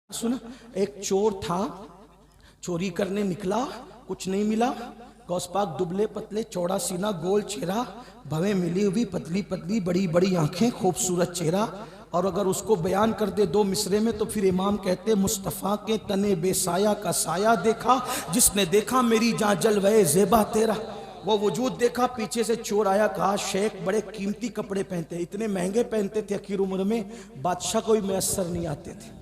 सुना, एक चोर था, चोरी करने निकला, कुछ नहीं मिला। गौस पाक दुबले पतले, चौड़ा सीना, गोल चेहरा, भवें मिली हुई, पतली पतली, बड़ी बड़ी आंखें, खूबसूरत चेहरा। और अगर उसको बयान कर दे दो मिसरे में तो फिर इमाम कहते मुस्तफ़ा के तने बेसाया का साया देखा, जिसने देखा मेरी जान जलवे ज़ेबा तेरा। वो वजूद देखा, पीछे से चोर आया, कहा शेख बड़े कीमती कपड़े पहनते, इतने महंगे पहनते थे, आखिर उम्र में बादशाह को भी मैसर नहीं आते थे,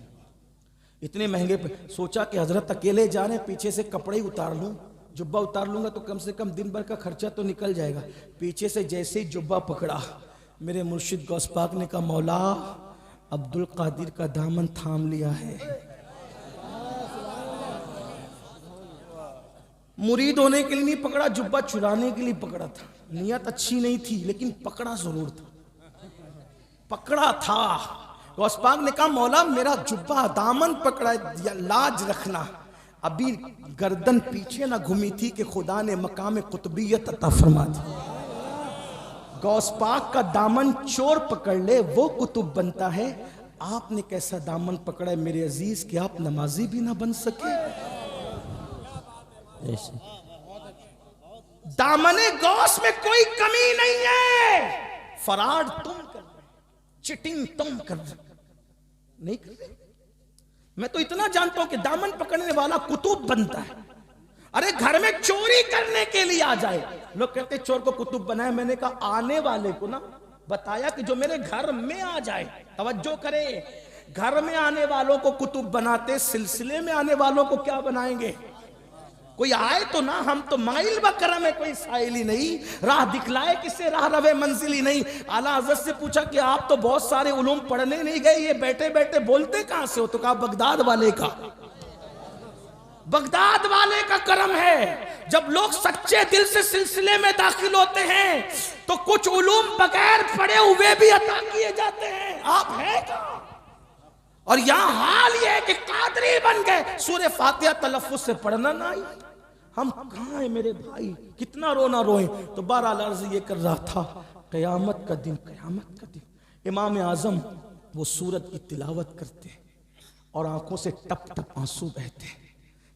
इतने महंगे। सोचा कि हजरत अकेले जा रहे, पीछे से कपड़े ही उतार लूं, जुब्बा उतार लूंगा तो कम से कम दिन भर का खर्चा तो निकल जाएगा। पीछे से जैसे ही जुब्बा पकड़ा, मेरे मुर्शिद गौस पाक ने कहा मौला अब्दुल कादिर का दामन थाम लिया है। मुरीद होने के लिए नहीं पकड़ा, जुब्बा चुराने के लिए पकड़ा था। नियत अच्छी नहीं थी लेकिन पकड़ा जरूर था, पकड़ा था। गौस पाक ने कहा मौला मेरा जुब्बा दामन पकड़ा है, लाज रखना। अभी गर्दन पीछे ना घूमी थी कि खुदा ने मकाम कुतुबियत अता फरमा दी। गौस पाक का दामन चोर पकड़ ले वो कुतुब बनता है, आपने कैसा दामन पकड़ा है मेरे अजीज कि आप नमाजी भी ना बन सके। दामने गौस में कोई कमी नहीं है। फराड तुम कर रहे, चिटिंग तुम कर रहे, नहीं कर रहे। मैं तो इतना जानता हूं कि दामन पकड़ने वाला कुतुब बनता है। अरे घर में चोरी करने के लिए आ जाए, लोग कहते चोर को कुतुब बनाए। मैंने कहा आने वाले को ना बताया कि जो मेरे घर में आ जाए, तवज्जो करे। घर में आने वालों को कुतुब बनाते, सिलसिले में आने वालों को क्या बनाएंगे? कोई आए तो ना, हम तो माइल बकरम है, कोई साइल ही नहीं। राह दिखलाए किसे, राह रवे मंजिल ही नहीं। आला हज़रत से पूछा कि आप तो बहुत सारे उलूम पढ़ने नहीं गए, ये बैठे बैठे बोलते कहां से हो? तो कहा बगदाद वाले का, बगदाद वाले का करम है। जब लोग सच्चे दिल से सिलसिले में दाखिल होते हैं तो कुछ उलूम बगैर पढ़े हुए भी अता किए जाते हैं। आप हैं क्या? और यहां हाल ये है कि कादरी बन गए, सूरह फातिहा तलफ्फुज से पढ़ना ना आई। हम कहां हैं मेरे भाई? कितना रोना रोए। तो बहरहाल अर्ज ये कर रहा था, कयामत का दिन, कयामत का दिन इमाम आजम वो सूरत की तिलावत करते और आंखों से टप टप आंसू बहते,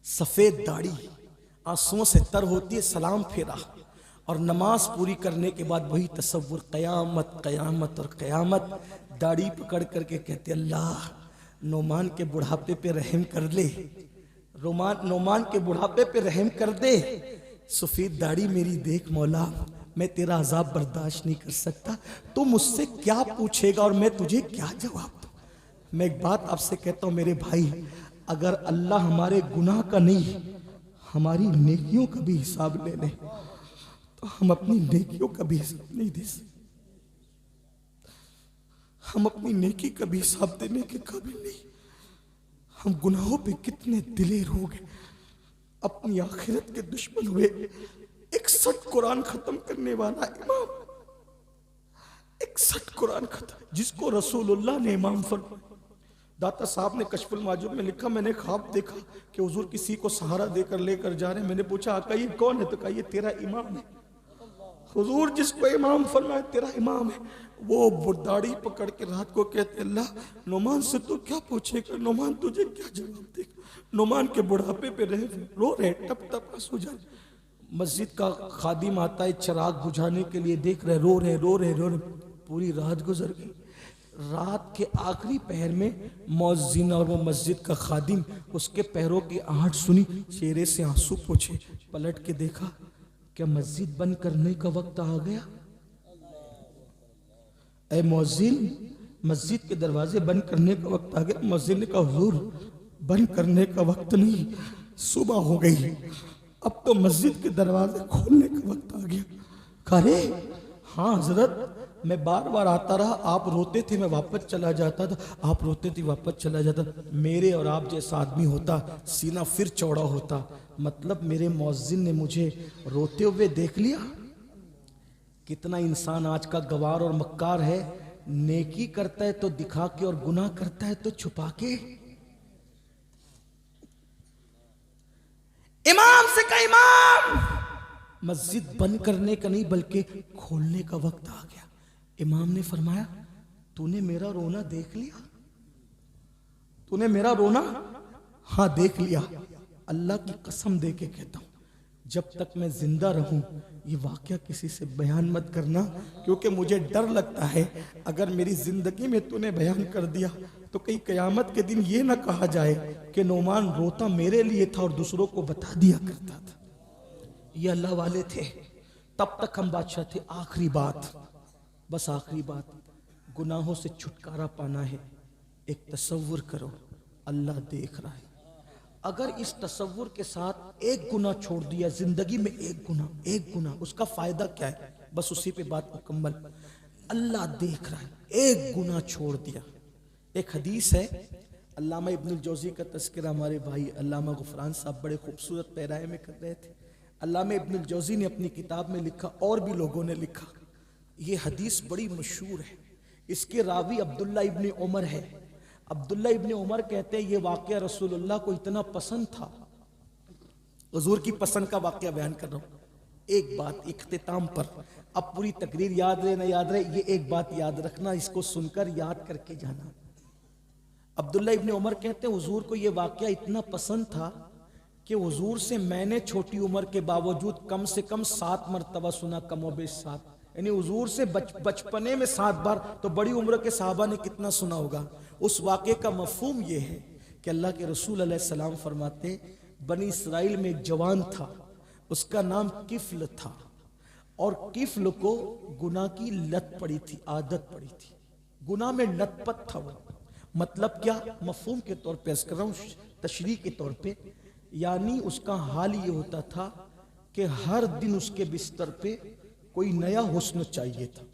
सफेद दाढ़ी आंसुओं से तर होती है, सलाम फेरा और नमाज पूरी करने के बाद वही तसव्वुर, कयामत कयामत और कयामत। दाढ़ी पकड़ करके कहते अल्लाह नोमान के बुढ़ापे पे रहम कर ले, नोमान के बुढ़ापे पे रहम कर दे। सफेद दाढ़ी मेरी देख मौला, मैं तेरा अजाब बर्दाश्त नहीं कर सकता, तू मुझसे क्या पूछेगा और मैं तुझे क्या जवाब दूं। मैं एक बात आपसे कहता हूं मेरे भाई, अगर अल्लाह हमारे गुनाह का नहीं हमारी नेकियों का भी हिसाब ले ले तो हम अपनी नेकियों का भी हिसाब नहीं दे सकते। हम अपनी नेकी का भी हिसाब देने के काबिल नहीं। हम गुनाहों पे कितने दिलेर हो गए, अपनी आखिरत के दुश्मन हुए। 61 कुरान खत्म करने वाला इमाम, 61 कुरान खत्म, जिसको रसूलुल्लाह ने इमाम फरमाया। दाता साहब ने कशफुल माजूब में लिखा, मैंने ख्वाब देखा कि हुजूर किसी को सहारा देकर लेकर जा रहे हैं। मैंने पूछा आका ये कौन है? तो कहा ये तेरा इमाम है। हुजूर जिसको इमाम फरमाए तेरा इमाम है। वो दाढ़ी पकड़ के रात को कहते अल्लाह नोमान से तो क्या पूछेगा, नोमान तुझे क्या जवाब देगा। नोमान के बुढ़ापे पे रो रहे, टप टप आंसू जा। मस्जिद का खादिम आता है चिराग बुझाने के लिए, देख रहे रो रहे रो रहे रो रहे। पूरी रात गुजर गई। रात के आखिरी पहर में मौज़िन और वो मस्जिद का खादिम, उसके पैरों की आहट सुनी, चेहरे से आंसू पोंछे, पलट के देखा क्या मस्जिद बंद करने का वक्त आ गया? ऐ मौज़िन मस्जिद के दरवाजे बंद करने का वक्त आ गया। मौज़िन ने कहा हुजूर बंद करने का वक्त नहीं, सुबह हो गई, अब तो मस्जिद के दरवाजे खोलने का वक्त आ गया। अरे हाँ हजरत, मैं बार बार आता रहा, आप रोते थे मैं वापस चला जाता था, आप रोते थे वापस चला जाता। मेरे और आप जैसा आदमी होता सीना फिर चौड़ा होता। मतलब मेरे मौज़िन ने मुझे रोते हुए देख लिया। कितना इंसान आज का गवार और मक्कार है, नेकी करता है तो दिखा के और गुनाह करता है तो छुपा के। इमाम से कहा इमाम मस्जिद बंद करने का नहीं बल्कि खोलने का वक्त आ गया। इमाम ने फरमाया तूने मेरा रोना देख लिया? تو نے میرا رونا ہاں دیکھ لیا. اللہ کی قسم دے کے کہتا ہوں جب تک میں زندہ رہوں یہ واقعہ کسی سے بیان مت کرنا, کیونکہ مجھے ڈر لگتا ہے اگر میری زندگی میں تو نے بیان کر دیا تو کئی قیامت کے دن یہ نہ کہا جائے کہ نعمان روتا میرے لیے تھا اور دوسروں کو بتا دیا کرتا تھا. یہ اللہ والے تھے, تب تک ہم بادشاہ تھے. آخری بات, بس آخری بات, گناہوں سے چھٹکارا پانا ہے. ایک تصور کرو, اللہ دیکھ رہا ہے. اگر اس تصور کے ساتھ ایک گناہ چھوڑ دیا زندگی میں, ایک گناہ, اس کا فائدہ کیا ہے؟ بس اسی پہ بات مکمل. اللہ دیکھ رہا ہے, ایک گناہ چھوڑ دیا. ایک حدیث ہے, علامہ ابن الجوزی کا تذکرہ ہمارے بھائی علامہ غفران صاحب بڑے خوبصورت پیرائے میں کر رہے تھے. علامہ ابن الجوزی نے اپنی کتاب میں لکھا, اور بھی لوگوں نے لکھا, یہ حدیث بڑی مشہور ہے. اس کے راوی عبداللہ ابن عمر ہے. عبداللہ ابن عمر کہتے ہیں یہ واقعہ رسول اللہ کو اتنا پسند تھا, حضور کی پسند کا واقعہ بیان کر رہا ہوں. ایک بات اختتام پر, اب پوری تقریر یاد رہے نہ یاد رہے, یہ ایک بات یاد رکھنا, اس کو سن کر یاد کر کے جانا. عبداللہ ابن عمر کہتے ہیں حضور کو یہ واقعہ اتنا پسند تھا کہ حضور سے میں نے چھوٹی عمر کے باوجود کم سے کم 7 مرتبہ سنا, کم و بیش 7. یعنی حضور سے بچپنے میں 7 بار, تو بڑی عمر کے صحابہ نے کتنا سنا ہوگا. اس واقعے کا مفہوم یہ ہے کہ اللہ کے رسول علیہ السلام فرماتے بنی اسرائیل میں ایک جوان تھا, اس کا نام کفل تھا, اور کفل کو گناہ کی لت پڑی تھی, عادت پڑی تھی, گناہ میں لت پت تھا. وہ مطلب کیا, مفہوم کے طور پہ اس کر رہا ہوں, تشریح کے طور پہ, یعنی اس کا حال یہ ہوتا تھا کہ ہر دن اس کے بستر پہ کوئی نیا حسن چاہیے تھا,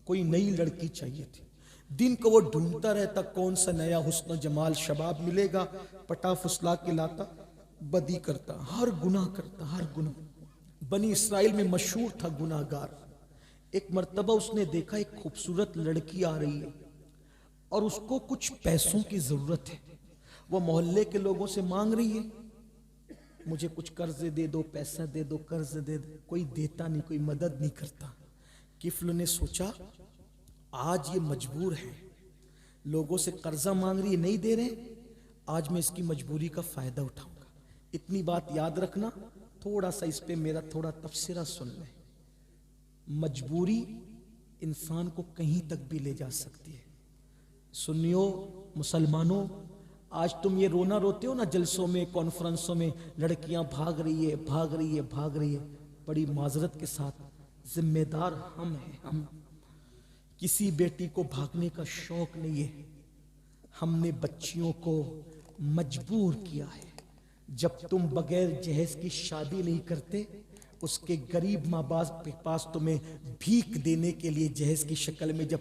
کوئی نئی لڑکی چاہیے تھی. دن کو وہ ڈھونڈتا رہتا کون سا نیا حسن و جمال شباب ملے گا, پٹا پھسلا کے لاتا, بدی کرتا, ہر گناہ کرتا, ہر گناہ. بنی اسرائیل میں مشہور تھا گناہ گار. ایک مرتبہ اس نے دیکھا ایک خوبصورت لڑکی آ رہی ہے اور اس کو کچھ پیسوں کی ضرورت ہے. وہ محلے کے لوگوں سے مانگ رہی ہے, مجھے کچھ قرض دے دو, پیسہ دے دو, قرض دے دو. کوئی دیتا نہیں, کوئی مدد نہیں کرتا. کفل نے سوچا آج یہ مجبور ہے, لوگوں سے قرضہ مانگ رہی ہے, نہیں دے رہے, آج میں اس کی مجبوری کا فائدہ اٹھاؤں گا. اتنی بات یاد رکھنا, تھوڑا سا اس پہ میرا تھوڑا تبصرہ سن لیں. مجبوری انسان کو کہیں تک بھی لے جا سکتی ہے. سنیو مسلمانوں, آج تم یہ رونا روتے ہو نا جلسوں میں, کانفرنسوں میں, لڑکیاں بھاگ رہی ہے, بھاگ رہی ہے, بھاگ رہی ہے. بڑی معذرت کے ساتھ ذمہ دار ہم ہیں. ہم کسی بیٹی کو بھاگنے کا شوق نہیں ہے, ہم نے بچیوں کو مجبور کیا ہے. جب تم بغیر جہیز کی شادی نہیں کرتے, اس کے غریب ماں باپ کے پاس تمہیں بھیک دینے کے لیے جہیز کی شکل میں جب